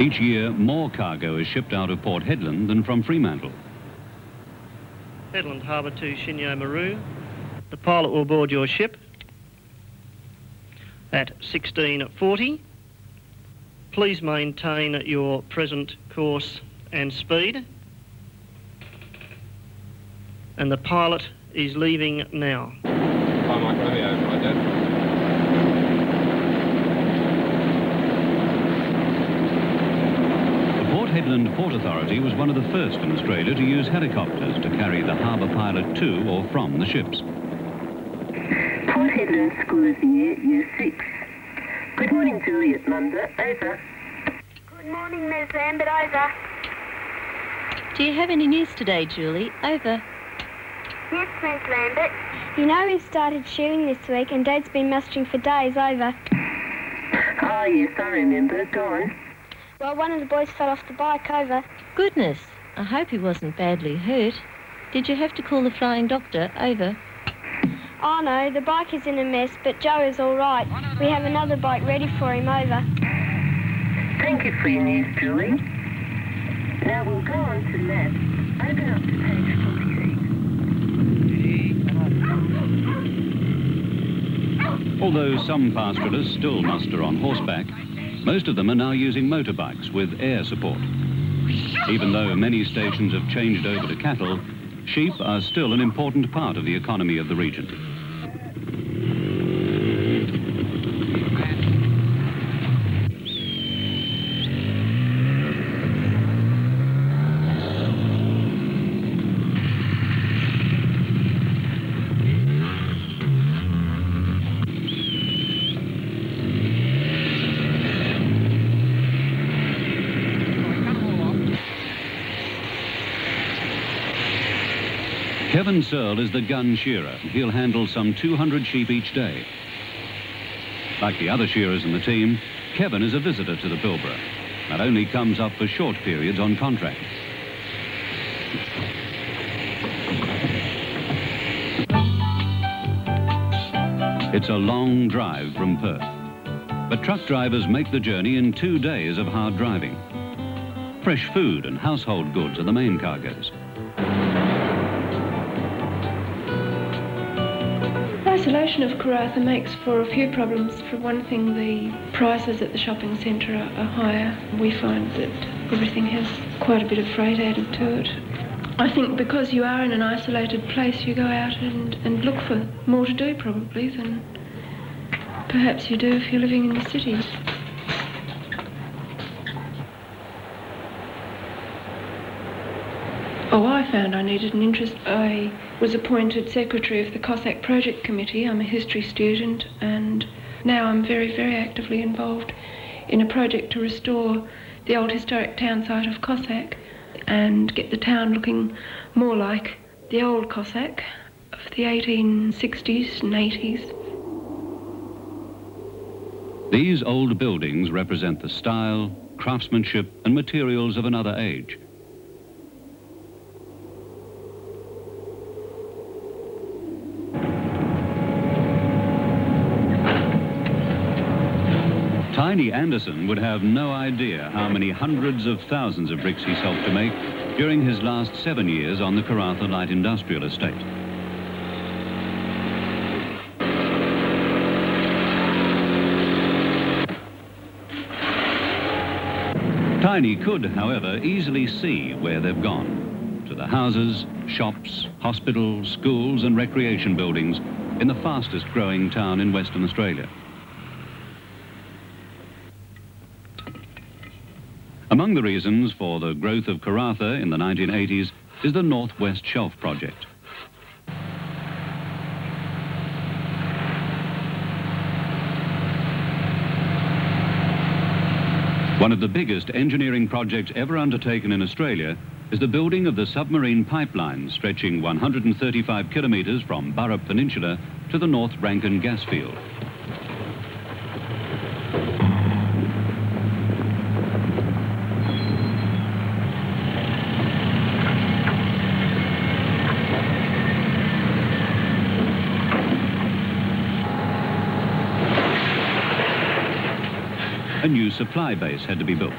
Each year, more cargo is shipped out of Port Hedland than from Fremantle. Hedland Harbour to Shinyo Maru. The pilot will board your ship at 16:40. Please maintain your present course and speed. And the pilot is leaving now. The Port Hedland Port Authority was one of the first in Australia to use helicopters to carry the harbour pilot to or from the ships. Port Hedland School of the Year 6. Good morning, Juliet Lunda. Over. Good morning, Ms. Lambert. Over. Do you have any news today, Julie? Over. Yes, Ms. Lambert. You know we've started shearing this week and Dad's been mustering for days. Over. Oh, yes, I remember. Go on. Well, one of the boys fell off the bike. Over. Goodness. I hope he wasn't badly hurt. Did you have to call the flying doctor? Over. Oh, no, the bike is in a mess, but Joe is all right. We have another bike ready for him. Over. Thank you for your news, Julie. Now we'll go on to maps. Open up to page 46. Although some pastoralists still muster on horseback, most of them are now using motorbikes with air support. Even though many stations have changed over to cattle, sheep are still an important part of the economy of the region. Kevin Searle is the gun shearer. He'll handle some 200 sheep each day. Like the other shearers in the team, Kevin is a visitor to the Pilbara and only comes up for short periods on contract. It's a long drive from Perth, but truck drivers make the journey in 2 days of hard driving. Fresh food and household goods are the main cargoes. Isolation of Karratha makes for a few problems. For one thing, the prices at the shopping centre are higher. We find that everything has quite a bit of freight added to it. I think because you are in an isolated place, you go out and look for more to do probably than perhaps you do if you're living in the city. Oh, I found I needed an interest. I was appointed secretary of the Cossack Project Committee. I'm a history student, and now I'm very, very actively involved in a project to restore the old historic town site of Cossack and get the town looking more like the old Cossack of the 1860s and 80s. These old buildings represent the style, craftsmanship and materials of another age. Tiny Anderson would have no idea how many hundreds of thousands of bricks he's helped to make during his last 7 years on the Karratha Light Industrial Estate. Tiny could, however, easily see where they've gone, to the houses, shops, hospitals, schools and recreation buildings in the fastest growing town in Western Australia. Among the reasons for the growth of Karratha in the 1980s is the North West Shelf project. One of the biggest engineering projects ever undertaken in Australia is the building of the submarine pipeline stretching 135 kilometres from Burrup Peninsula to the North Rankin gas field. A new supply base had to be built.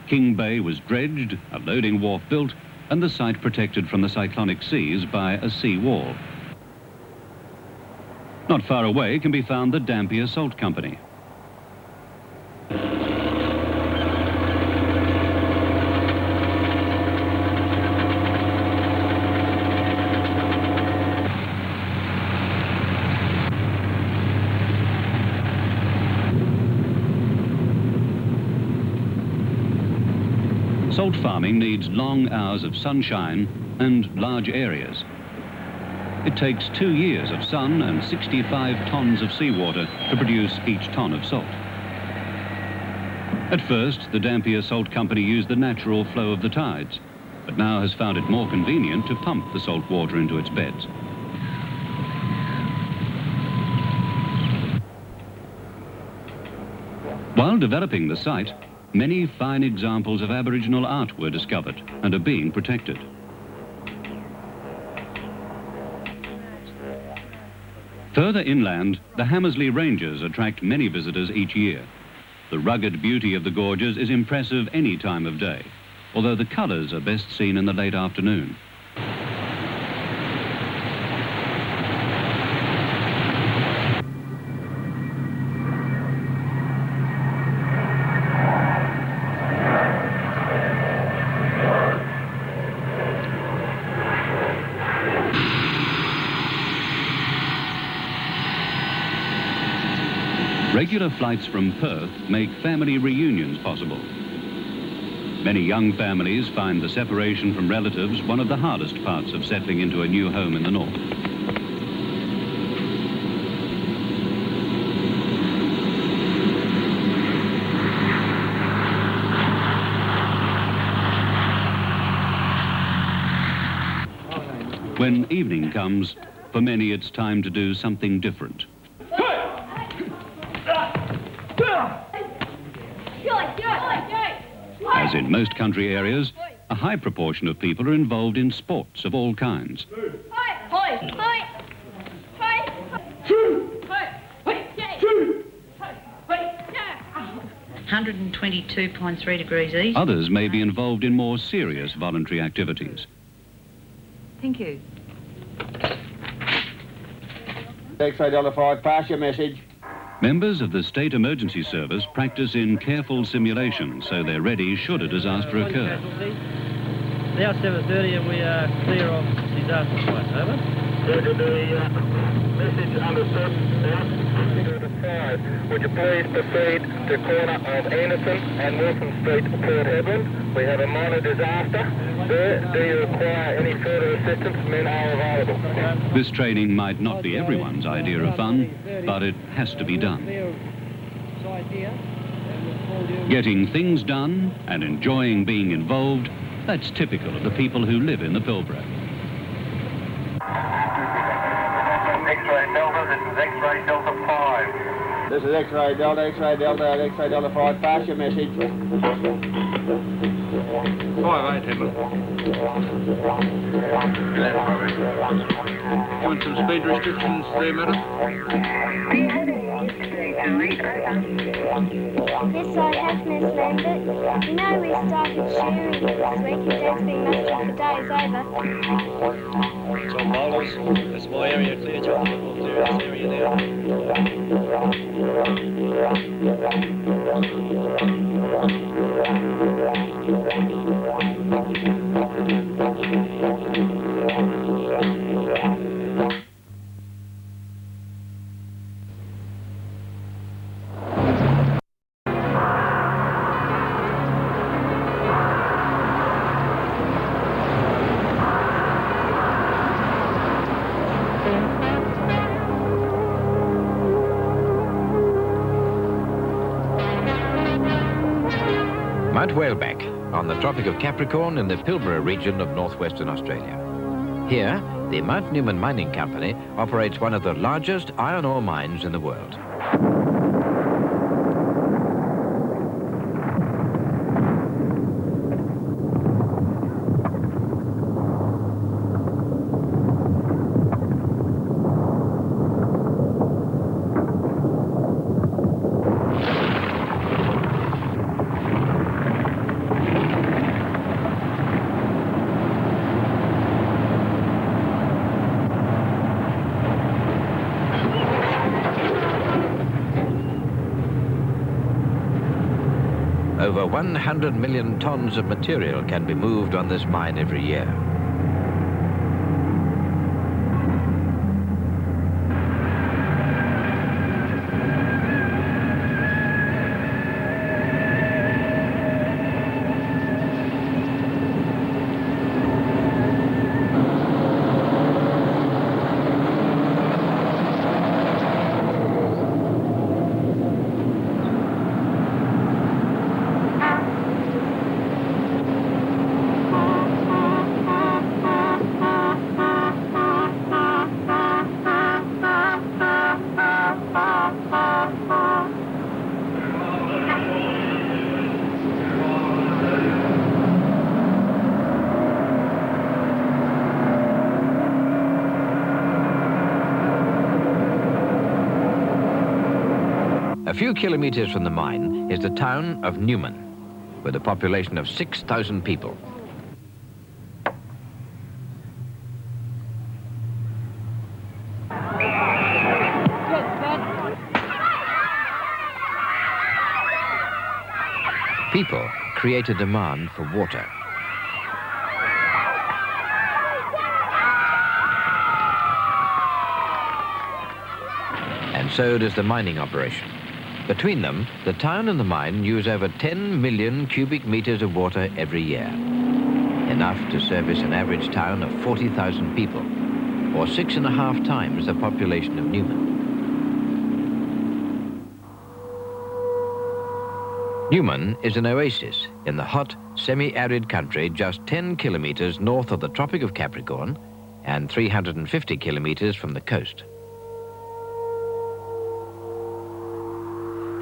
King Bay was dredged, a loading wharf built, and the site protected from the cyclonic seas by a sea wall. Not far away can be found the Dampier Salt Company. Salt farming needs long hours of sunshine and large areas. It takes 2 years of sun and 65 tons of seawater to produce each ton of salt. At first, the Dampier Salt Company used the natural flow of the tides, but now has found it more convenient to pump the salt water into its beds. While developing the site, many fine examples of Aboriginal art were discovered and are being protected. Further inland, the Hamersley Ranges attract many visitors each year. The rugged beauty of the gorges is impressive any time of day, although the colours are best seen in the late afternoon. Regular flights from Perth make family reunions possible. Many young families find the separation from relatives one of the hardest parts of settling into a new home in the north. When evening comes, for many it's time to do something different. As in most country areas, a high proportion of people are involved in sports of all kinds. 122.3 degrees east. Others may be involved in more serious voluntary activities. Thank you. X-ray Delta 5, pass your message. Members of the State Emergency Service practice in careful simulation so they're ready should a disaster occur. Now 7:30 and we are clear of disaster sites, over. Message understood. Now, 5. Would you please proceed to corner of Anderson and Wilson Street, Port Hedland? We have a minor disaster there. Do you require any further assistance? Men are available. This training might not be everyone's idea of fun, but it has to be done. Getting things done and enjoying being involved, that's typical of the people who live in the Pilbara. X-ray Delta, this is X-ray Delta 5. This is X-ray Delta, X-ray Delta, and X-ray Delta 5, pass your message. 5-8, Hedland. Given some speed restrictions there, madam? Yes, I have, Miss Lambert. You know we started shearing this week and Dad's been mustering for days over. John Bowlers, that's my area clear, John. We'll clear this area Mount Whaleback, on the Tropic of Capricorn in the Pilbara region of northwestern Australia. Here, the Mount Newman Mining Company operates one of the largest iron ore mines in the world. Over 100 million tons of material can be moved on this mine every year. A few kilometers from the mine is the town of Newman, with a population of 6,000 people. People create a demand for water. And so does the mining operation. Between them, the town and the mine use over 10 million cubic meters of water every year. Enough to service an average town of 40,000 people, or 6.5 times the population of Newman. Newman is an oasis in the hot, semi-arid country just 10 kilometers north of the Tropic of Capricorn and 350 kilometers from the coast.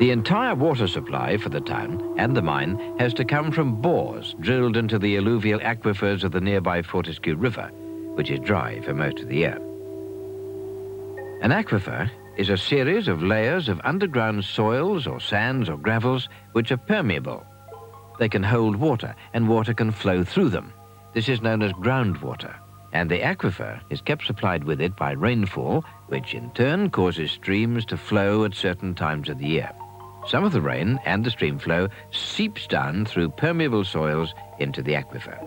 The entire water supply for the town and the mine has to come from bores drilled into the alluvial aquifers of the nearby Fortescue River, which is dry for most of the year. An aquifer is a series of layers of underground soils or sands or gravels which are permeable. They can hold water and water can flow through them. This is known as groundwater, and the aquifer is kept supplied with it by rainfall, which in turn causes streams to flow at certain times of the year. Some of the rain and the stream flow seeps down through permeable soils into the aquifer.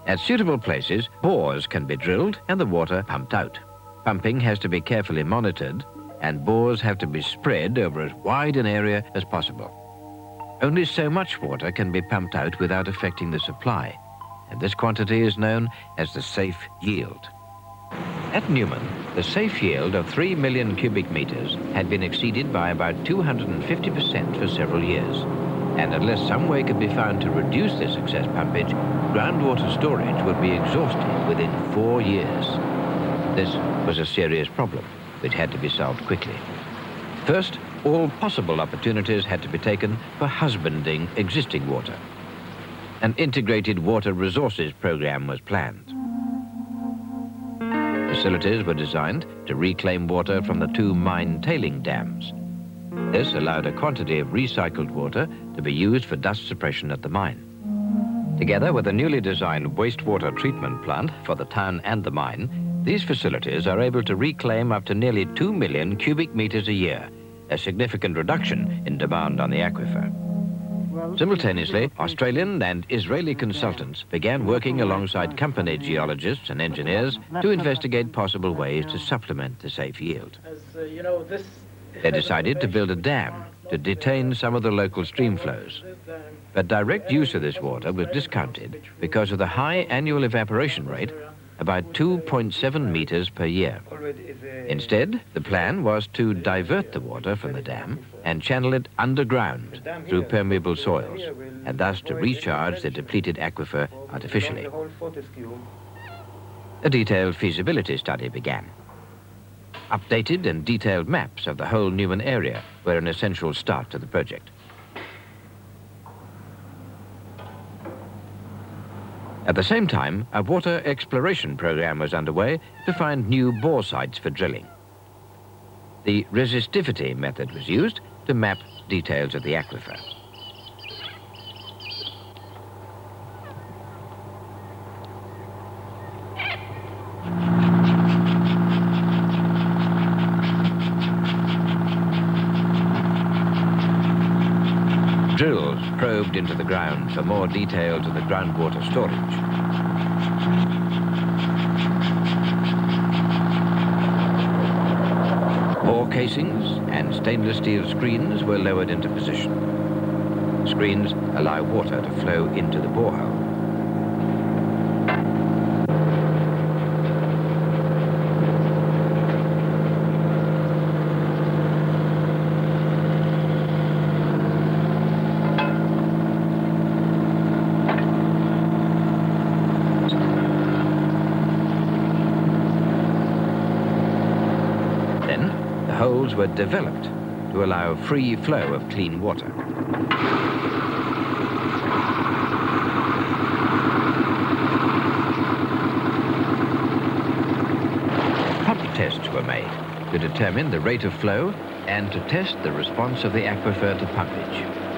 At suitable places, bores can be drilled and the water pumped out. Pumping has to be carefully monitored, and bores have to be spread over as wide an area as possible. Only so much water can be pumped out without affecting the supply, and this quantity is known as the safe yield. At Newman, the safe yield of 3 million cubic meters had been exceeded by about 250% for several years, and unless some way could be found to reduce this excess pumpage, groundwater storage would be exhausted within 4 years. This was a serious problem, which had to be solved quickly. First, all possible opportunities had to be taken for husbanding existing water. An integrated water resources program was planned. Facilities were designed to reclaim water from the 2 mine tailing dams. This allowed a quantity of recycled water to be used for dust suppression at the mine. Together with a newly designed wastewater treatment plant for the town and the mine, these facilities are able to reclaim up to nearly 2 million cubic meters a year, a significant reduction in demand on the aquifer. Simultaneously, Australian and Israeli consultants began working alongside company geologists and engineers to investigate possible ways to supplement the safe yield. They decided to build a dam to detain some of the local stream flows. But direct use of this water was discounted because of the high annual evaporation rate, about 2.7 meters per year. Instead, the plan was to divert the water from the dam and channel it underground through permeable soils, and thus to recharge the depleted aquifer artificially. A detailed feasibility study began. Updated and detailed maps of the whole Newman area were an essential start to the project. At the same time, a water exploration program was underway to find new bore sites for drilling. The resistivity method was used to map details of the aquifer. Drills probed into the ground for more details of the groundwater storage. Ore casings and stainless steel screens were lowered into position. Screens allow water to flow into the borehole. Holes were developed to allow free flow of clean water. Pump tests were made to determine the rate of flow and to test the response of the aquifer to pumpage.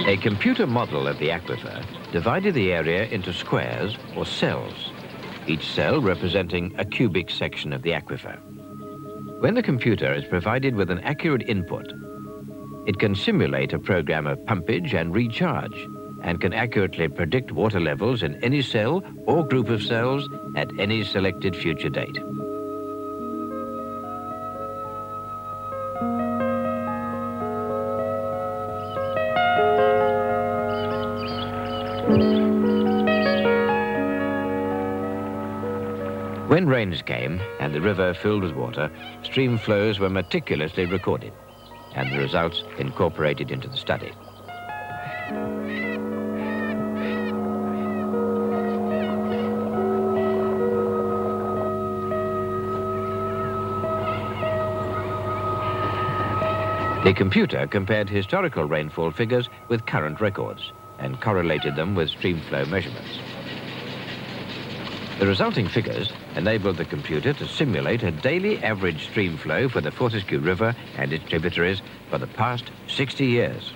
A computer model of the aquifer divided the area into squares or cells, each cell representing a cubic section of the aquifer. When the computer is provided with an accurate input, it can simulate a program of pumpage and recharge and can accurately predict water levels in any cell or group of cells at any selected future date. When rains came and the river filled with water, stream flows were meticulously recorded and the results incorporated into the study. The computer compared historical rainfall figures with current records and correlated them with stream flow measurements. The resulting figures enabled the computer to simulate a daily average stream flow for the Fortescue River and its tributaries for the past 60 years.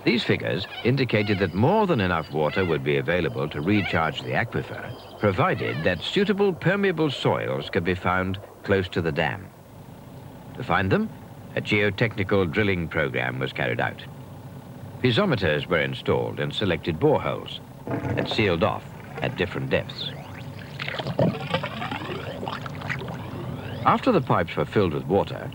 These figures indicated that more than enough water would be available to recharge the aquifer, provided that suitable permeable soils could be found close to the dam. To find them, a geotechnical drilling program was carried out. Piezometers were installed in selected boreholes and sealed off at different depths. After the pipes were filled with water,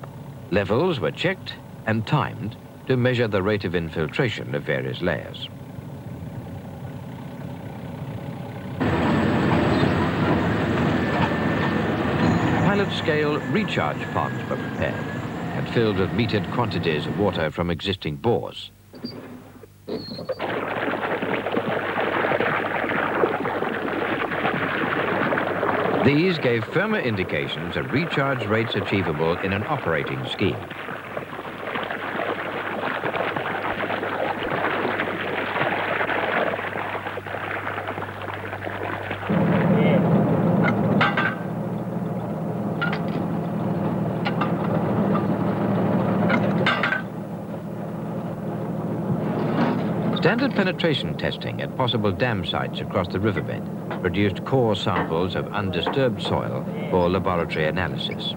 levels were checked and timed to measure the rate of infiltration of various layers. Pilot-scale recharge ponds were prepared and filled with metered quantities of water from existing bores. These gave firmer indications of recharge rates achievable in an operating scheme. Standard penetration testing at possible dam sites across the riverbed produced core samples of undisturbed soil for laboratory analysis.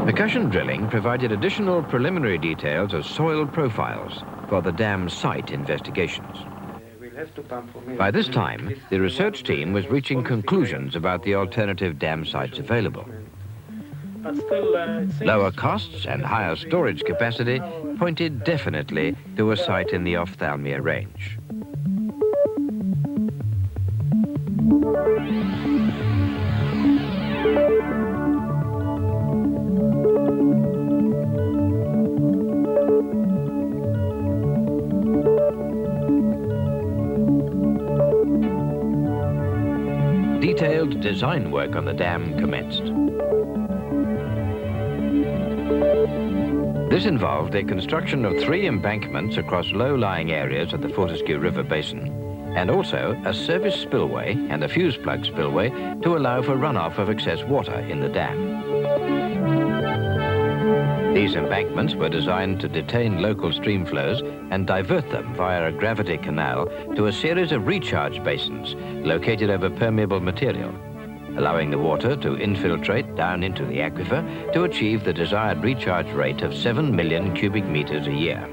Percussion drilling provided additional preliminary details of soil profiles for the dam site investigations. By this time, the research team was reaching conclusions about the alternative dam sites available. Lower costs and higher storage capacity pointed definitely to a site in the Ophthalmia range. Detailed design work on the dam commenced. This involved the construction of 3 embankments across low-lying areas of the Fortescue River Basin, and also a service spillway and a fuse plug spillway to allow for runoff of excess water in the dam. These embankments were designed to detain local stream flows and divert them via a gravity canal to a series of recharge basins located over permeable material, allowing the water to infiltrate down into the aquifer to achieve the desired recharge rate of 7 million cubic meters a year.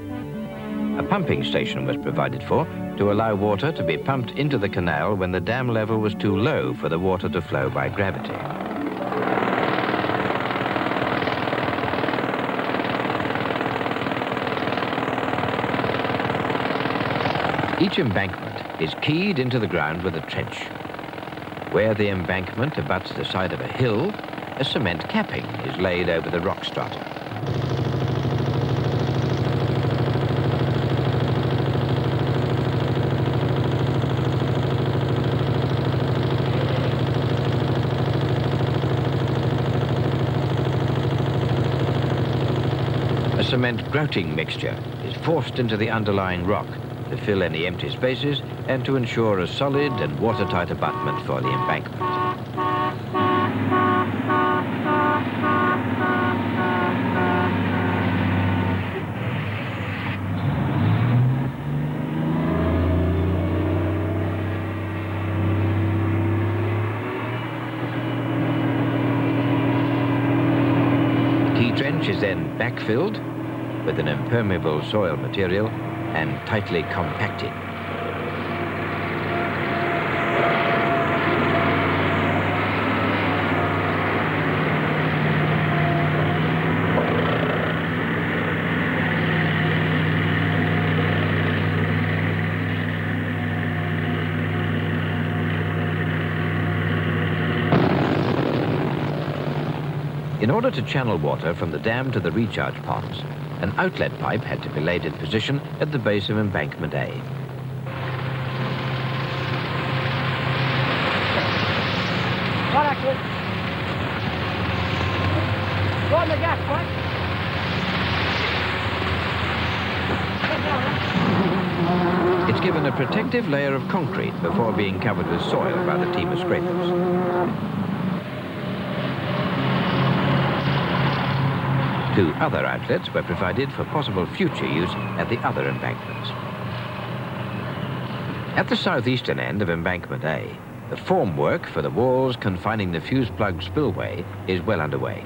A pumping station was provided for to allow water to be pumped into the canal when the dam level was too low for the water to flow by gravity. Each embankment is keyed into the ground with a trench. Where the embankment abuts the side of a hill, a cement capping is laid over the rock strata. A cement grouting mixture is forced into the underlying rock to fill any empty spaces and to ensure a solid and watertight abutment for the embankment. The key trench is then backfilled with an impermeable soil material and tightly compacted. In order to channel water from the dam to the recharge ponds, an outlet pipe had to be laid in position at the base of embankment A. Go on the gas, right? It's given a protective layer of concrete before being covered with soil by the team of scrapers. 2 other outlets were provided for possible future use at the other embankments. At the southeastern end of embankment A, the formwork for the walls confining the fuse plug spillway is well underway.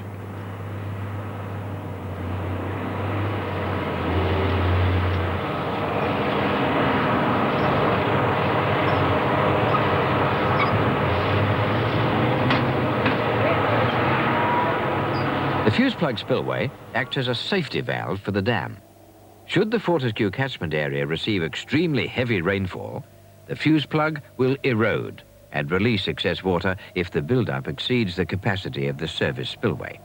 The fuse plug spillway acts as a safety valve for the dam. Should the Fortescue catchment area receive extremely heavy rainfall, the fuse plug will erode and release excess water if the buildup exceeds the capacity of the service spillway.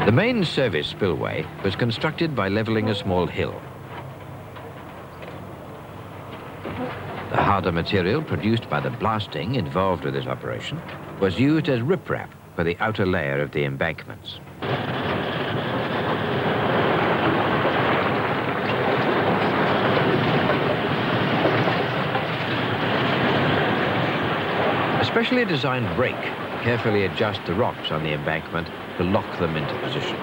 The main service spillway was constructed by levelling a small hill. The harder material produced by the blasting involved with this operation was used as riprap for the outer layer of the embankments. A specially designed brake carefully adjusts the rocks on the embankment to lock them into position.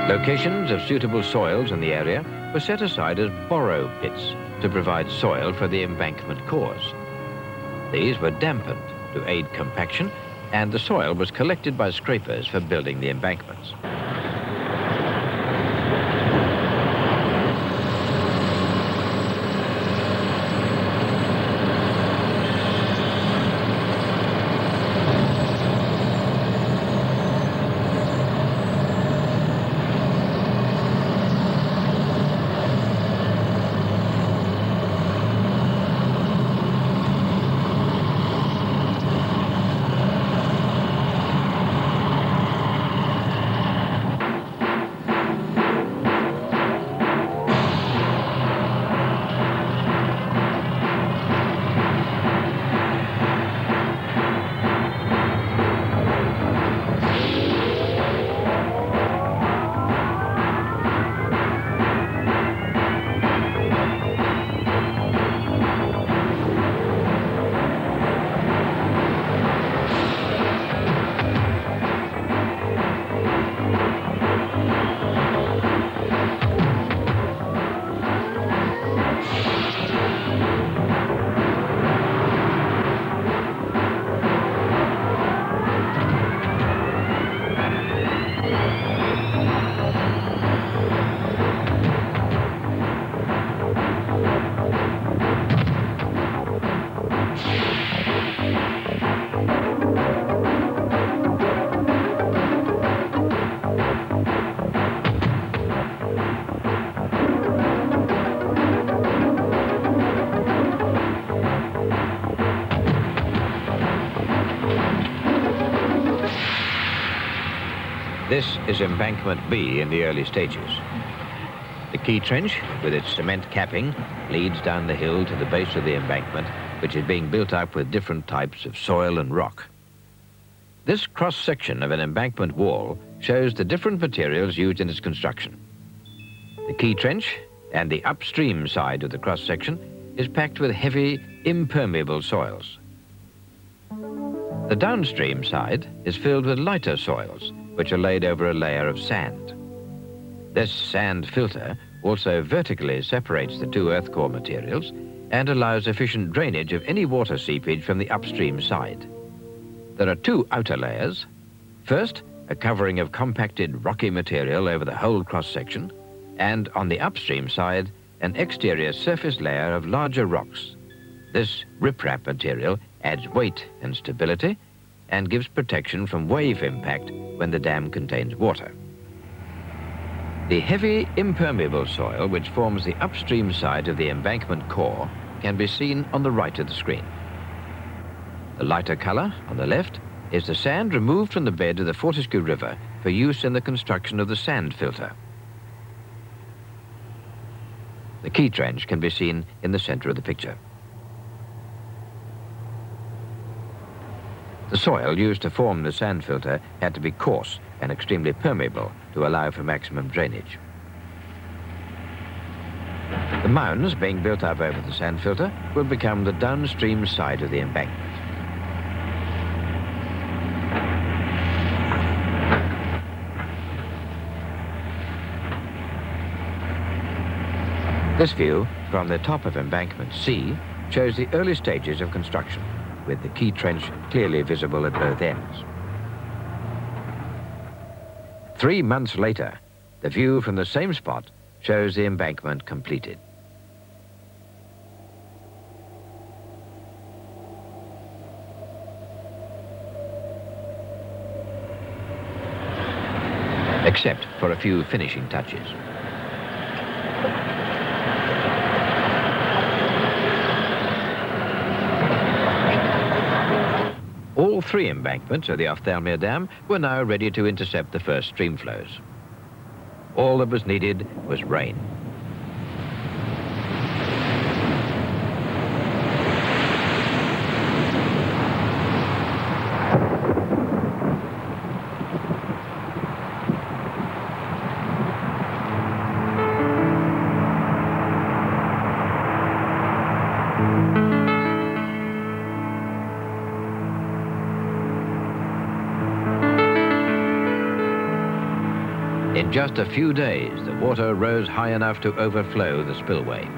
Locations of suitable soils in the area were set aside as borrow pits to provide soil for the embankment cores. These were dampened to aid compaction, and the soil was collected by scrapers for building the embankments. This is embankment B in the early stages. The key trench, with its cement capping, leads down the hill to the base of the embankment, which is being built up with different types of soil and rock. This cross-section of an embankment wall shows the different materials used in its construction. The key trench and the upstream side of the cross-section is packed with heavy, impermeable soils. The downstream side is filled with lighter soils, which are laid over a layer of sand. This sand filter also vertically separates the two earth core materials and allows efficient drainage of any water seepage from the upstream side. There are two outer layers. First, a covering of compacted rocky material over the whole cross-section, and on the upstream side, an exterior surface layer of larger rocks. This riprap material adds weight and stability and gives protection from wave impact when the dam contains water. The heavy, impermeable soil which forms the upstream side of the embankment core can be seen on the right of the screen. The lighter color on the left is the sand removed from the bed of the Fortescue River for use in the construction of the sand filter. The key trench can be seen in the center of the picture. The soil used to form the sand filter had to be coarse and extremely permeable to allow for maximum drainage. The mounds being built up over the sand filter will become the downstream side of the embankment. This view from the top of embankment C shows the early stages of construction, with the key trench clearly visible at both ends. 3 months later, the view from the same spot shows the embankment completed. Except for a few finishing touches. All 3 embankments of the Ophthalmia Dam were now ready to intercept the first stream flows. All that was needed was rain. In just a few days, the water rose high enough to overflow the spillway.